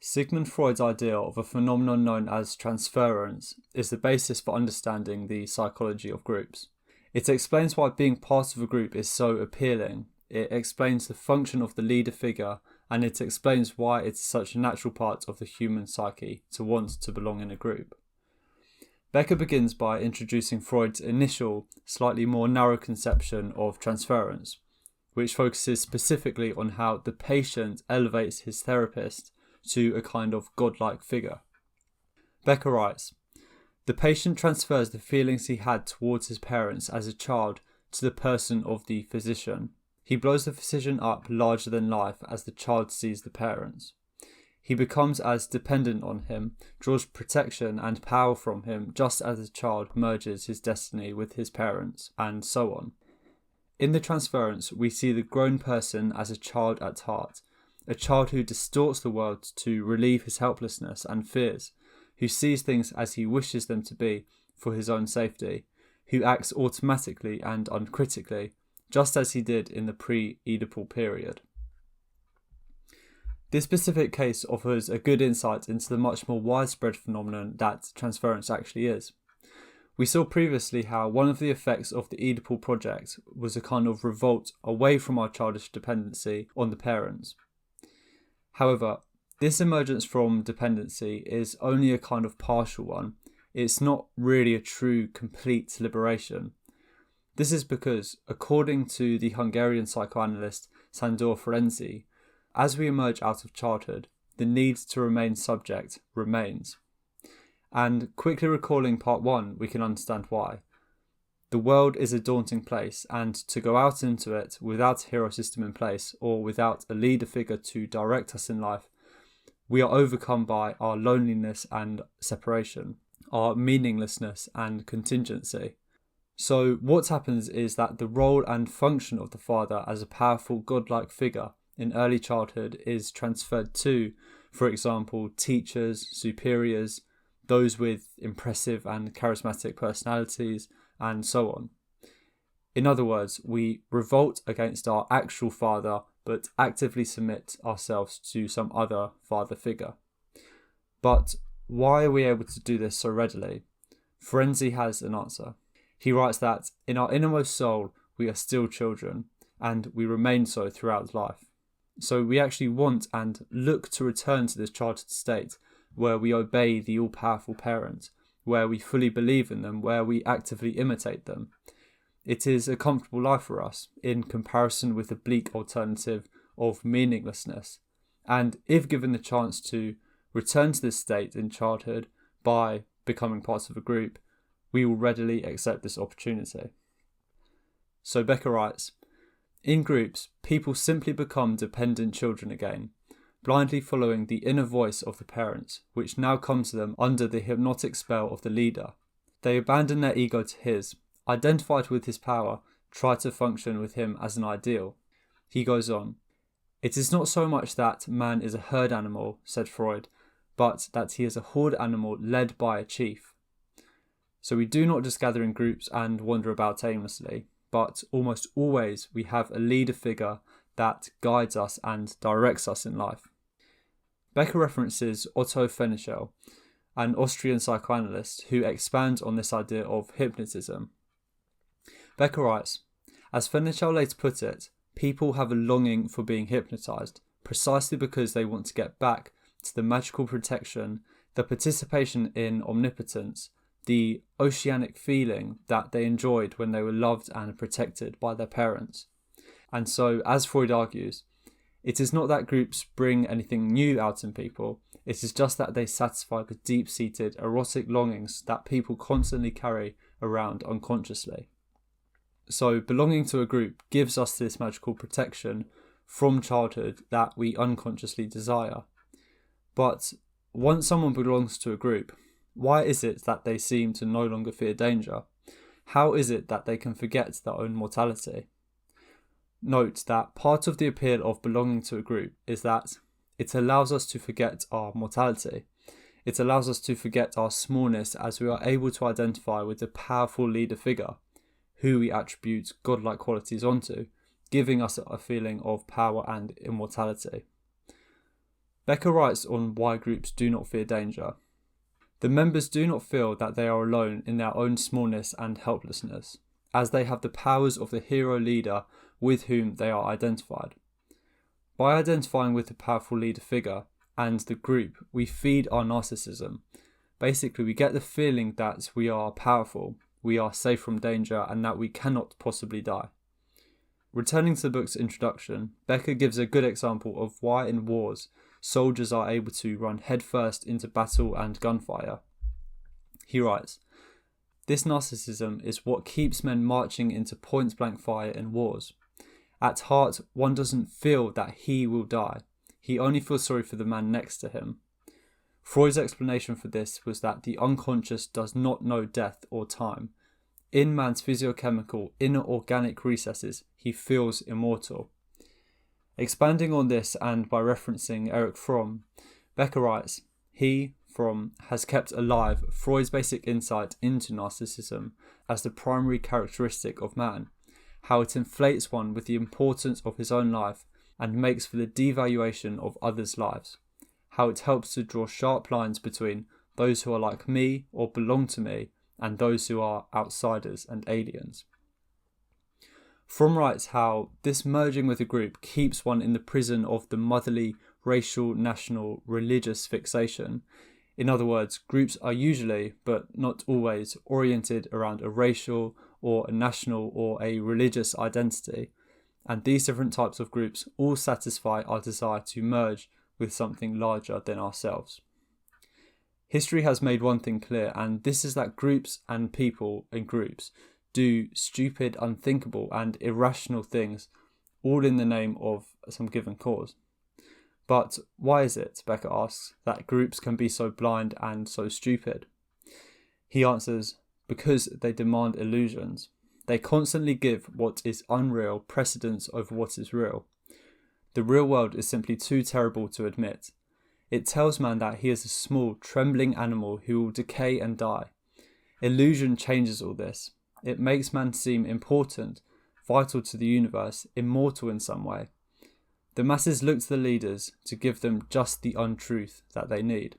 Sigmund Freud's idea of a phenomenon known as transference is the basis for understanding the psychology of groups. It explains why being part of a group is so appealing. It explains the function of the leader figure, and it explains why it's such a natural part of the human psyche to want to belong in a group. Becker begins by introducing Freud's initial, slightly more narrow conception of transference, which focuses specifically on how the patient elevates his therapist to a kind of godlike figure. Becker writes, "The patient transfers the feelings he had towards his parents as a child to the person of the physician. He blows the physician up larger than life as the child sees the parents. He becomes as dependent on him, draws protection and power from him just as the child merges his destiny with his parents, and so on. In the transference, we see the grown person as a child at heart, a child who distorts the world to relieve his helplessness and fears, who sees things as he wishes them to be for his own safety, who acts automatically and uncritically, just as he did in the pre-Oedipal period." This specific case offers a good insight into the much more widespread phenomenon that transference actually is. We saw previously how one of the effects of the Oedipal project was a kind of revolt away from our childish dependency on the parents. However, this emergence from dependency is only a kind of partial one. It's not really a true, complete liberation. This is because, according to the Hungarian psychoanalyst Sándor Ferenczi, as we emerge out of childhood, the need to remain subject remains. And quickly recalling part 1, we can understand why. The world is a daunting place, and to go out into it without a hero system in place or without a leader figure to direct us in life, we are overcome by our loneliness and separation, our meaninglessness and contingency. So what happens is that the role and function of the father as a powerful godlike figure in early childhood is transferred to, for example, teachers, superiors, those with impressive and charismatic personalities, and so on. In other words, we revolt against our actual father, but actively submit ourselves to some other father figure. But why are we able to do this so readily? Ferenczi has an answer. He writes that in our innermost soul, we are still children, and we remain so throughout life. So we actually want and look to return to this childhood state where we obey the all-powerful parent, where we fully believe in them, where we actively imitate them. It is a comfortable life for us, in comparison with the bleak alternative of meaninglessness. And if given the chance to return to this state in childhood by becoming part of a group, we will readily accept this opportunity. So Becker writes, "In groups, people simply become dependent children again, blindly following the inner voice of the parents, which now comes to them under the hypnotic spell of the leader. They abandon their ego to his, identified with his power, try to function with him as an ideal." He goes on, "It is not so much that man is a herd animal," said Freud, "but that he is a horde animal led by a chief." So we do not just gather in groups and wander about aimlessly, but almost always we have a leader figure that guides us and directs us in life. Becker references Otto Fenichel, an Austrian psychoanalyst who expands on this idea of hypnotism. Becker writes, "As Fenichel later put it, people have a longing for being hypnotized, precisely because they want to get back to the magical protection, the participation in omnipotence, the oceanic feeling that they enjoyed when they were loved and protected by their parents." And so, as Freud argues, it is not that groups bring anything new out in people, it is just that they satisfy the deep-seated erotic longings that people constantly carry around unconsciously. So belonging to a group gives us this magical protection from childhood that we unconsciously desire. But once someone belongs to a group, why is it that they seem to no longer fear danger? How is it that they can forget their own mortality? Note that part of the appeal of belonging to a group is that it allows us to forget our mortality. It allows us to forget our smallness as we are able to identify with the powerful leader figure, who we attribute godlike qualities onto, giving us a feeling of power and immortality. Becker writes on why groups do not fear danger. The members do not feel that they are alone in their own smallness and helplessness, as they have the powers of the hero leader with whom they are identified. By identifying with the powerful leader figure and the group, we feed our narcissism. Basically, we get the feeling that we are powerful, we are safe from danger, and that we cannot possibly die. Returning to the book's introduction, Becker gives a good example of why in wars, soldiers are able to run headfirst into battle and gunfire. He writes, "This narcissism is what keeps men marching into point-blank fire in wars. At heart, one doesn't feel that he will die. He only feels sorry for the man next to him." Freud's explanation for this was that the unconscious does not know death or time. In man's physiochemical, inner organic recesses, he feels immortal. Expanding on this and by referencing Erich Fromm, Becker writes, Fromm, has kept alive Freud's basic insight into narcissism as the primary characteristic of man, how it inflates one with the importance of his own life and makes for the devaluation of others' lives, how it helps to draw sharp lines between those who are like me or belong to me and those who are outsiders and aliens. Fromm writes how this merging with a group keeps one in the prison of the motherly, racial, national, religious fixation. In other words, groups are usually, but not always, oriented around a racial or a national or a religious identity, and these different types of groups all satisfy our desire to merge with something larger than ourselves. History has made one thing clear, and this is that groups and people in groups do stupid, unthinkable and irrational things, all in the name of some given cause. But why is it, Becker asks, that groups can be so blind and so stupid? He answers, because they demand illusions. They constantly give what is unreal precedence over what is real. The real world is simply too terrible to admit. It tells man that he is a small, trembling animal who will decay and die. Illusion changes all this. It makes man seem important, vital to the universe, immortal in some way. The masses look to the leaders to give them just the untruth that they need.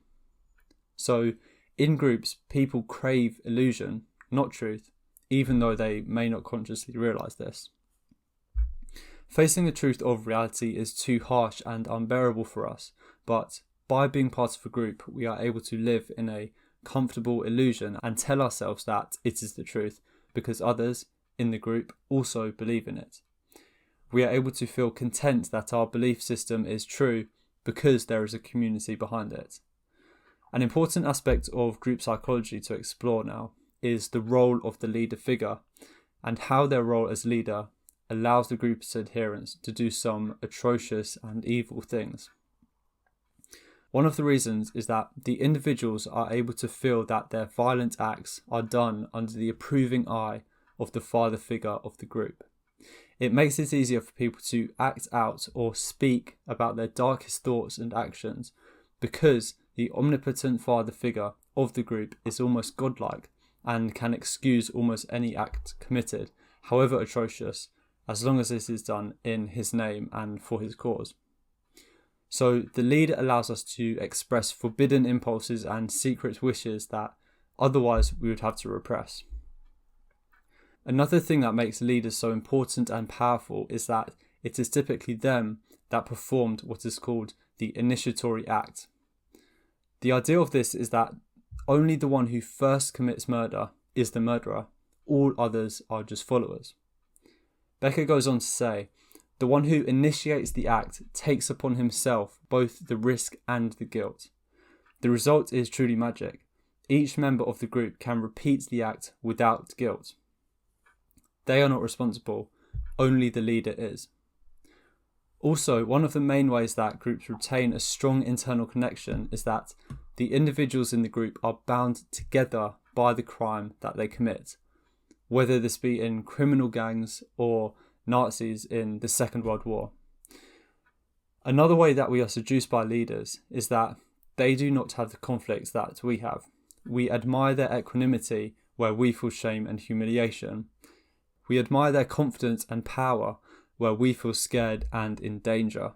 So, in groups, people crave illusion, not truth, even though they may not consciously realise this. Facing the truth of reality is too harsh and unbearable for us, but by being part of a group, we are able to live in a comfortable illusion and tell ourselves that it is the truth, because others in the group also believe in it. We are able to feel content that our belief system is true because there is a community behind it. An important aspect of group psychology to explore now is the role of the leader figure and how their role as leader allows the group's adherents to do some atrocious and evil things. One of the reasons is that the individuals are able to feel that their violent acts are done under the approving eye of the father figure of the group. It makes it easier for people to act out or speak about their darkest thoughts and actions because the omnipotent father figure of the group is almost godlike and can excuse almost any act committed, however atrocious, as long as this is done in his name and for his cause. So the leader allows us to express forbidden impulses and secret wishes that otherwise we would have to repress. Another thing that makes leaders so important and powerful is that it is typically them that performed what is called the Initiatory Act. The idea of this is that only the one who first commits murder is the murderer. All others are just followers. Becker goes on to say, the one who initiates the act takes upon himself both the risk and the guilt. The result is truly magic. Each member of the group can repeat the act without guilt. They are not responsible, only the leader is. Also, one of the main ways that groups retain a strong internal connection is that the individuals in the group are bound together by the crime that they commit, whether this be in criminal gangs or Nazis in the Second World War. Another way that we are seduced by leaders is that they do not have the conflicts that we have. We admire their equanimity where we feel shame and humiliation. We admire their confidence and power where we feel scared and in danger.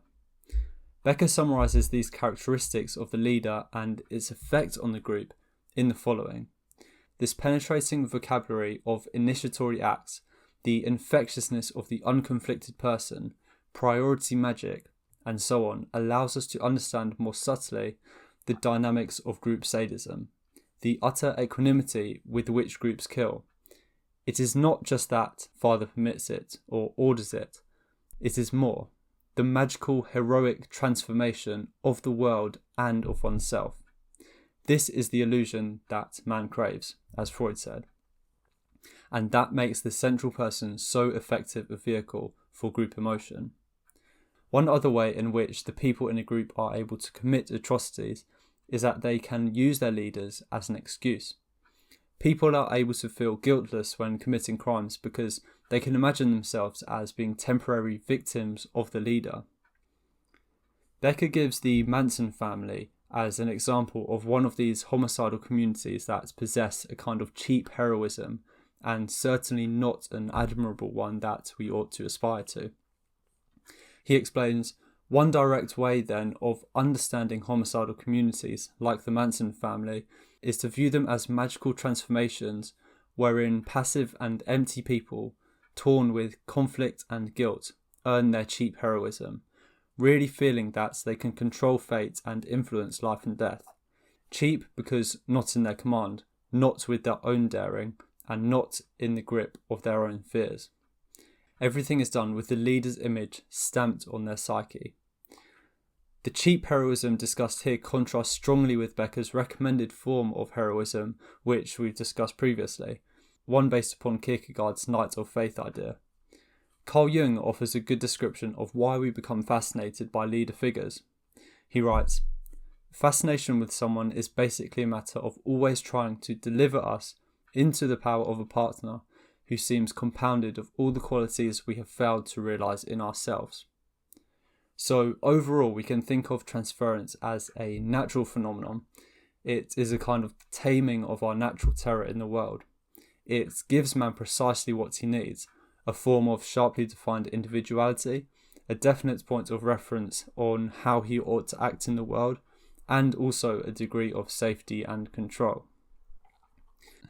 Becker summarises these characteristics of the leader and its effect on the group in the following. This penetrating vocabulary of initiatory acts, the infectiousness of the unconflicted person, priority magic, and so on, allows us to understand more subtly the dynamics of group sadism, the utter equanimity with which groups kill. It is not just that Father permits it or orders it. It is more, the magical heroic transformation of the world and of oneself. This is the illusion that man craves, as Freud said. And that makes the central person so effective a vehicle for group emotion. One other way in which the people in a group are able to commit atrocities is that they can use their leaders as an excuse. People are able to feel guiltless when committing crimes because they can imagine themselves as being temporary victims of the leader. Becker gives the Manson family as an example of one of these homicidal communities that possess a kind of cheap heroism, and certainly not an admirable one that we ought to aspire to. He explains, one direct way then of understanding homicidal communities like the Manson family is to view them as magical transformations wherein passive and empty people, torn with conflict and guilt, earn their cheap heroism, really feeling that they can control fate and influence life and death. Cheap because not in their command, not with their own daring, and not in the grip of their own fears. Everything is done with the leader's image stamped on their psyche. The cheap heroism discussed here contrasts strongly with Becker's recommended form of heroism, which we've discussed previously, one based upon Kierkegaard's Knight of Faith idea. Carl Jung offers a good description of why we become fascinated by leader figures. He writes, fascination with someone is basically a matter of always trying to deliver us into the power of a partner who seems compounded of all the qualities we have failed to realise in ourselves. So overall, we can think of transference as a natural phenomenon. It is a kind of taming of our natural terror in the world. It gives man precisely what he needs, a form of sharply defined individuality, a definite point of reference on how he ought to act in the world, and also a degree of safety and control.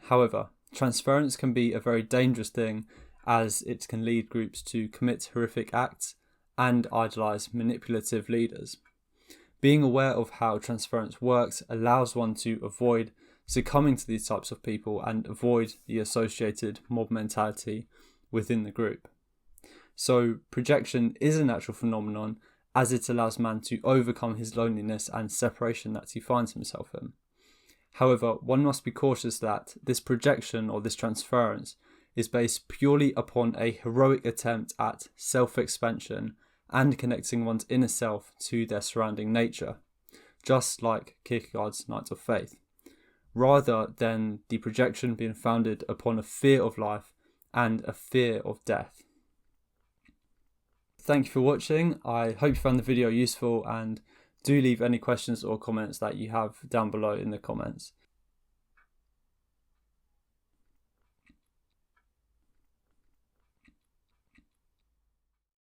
However, transference can be a very dangerous thing, as it can lead groups to commit horrific acts and idolise manipulative leaders. Being aware of how transference works allows one to avoid succumbing to these types of people and avoid the associated mob mentality within the group. So projection is a natural phenomenon, as it allows man to overcome his loneliness and separation that he finds himself in. However, one must be cautious that this projection or this transference is based purely upon a heroic attempt at self-expansion and connecting one's inner self to their surrounding nature, just like Kierkegaard's Knight of Faith, rather than the projection being founded upon a fear of life and a fear of death. Thank you for watching. I hope you found the video useful, and do leave any questions or comments that you have down below in the comments.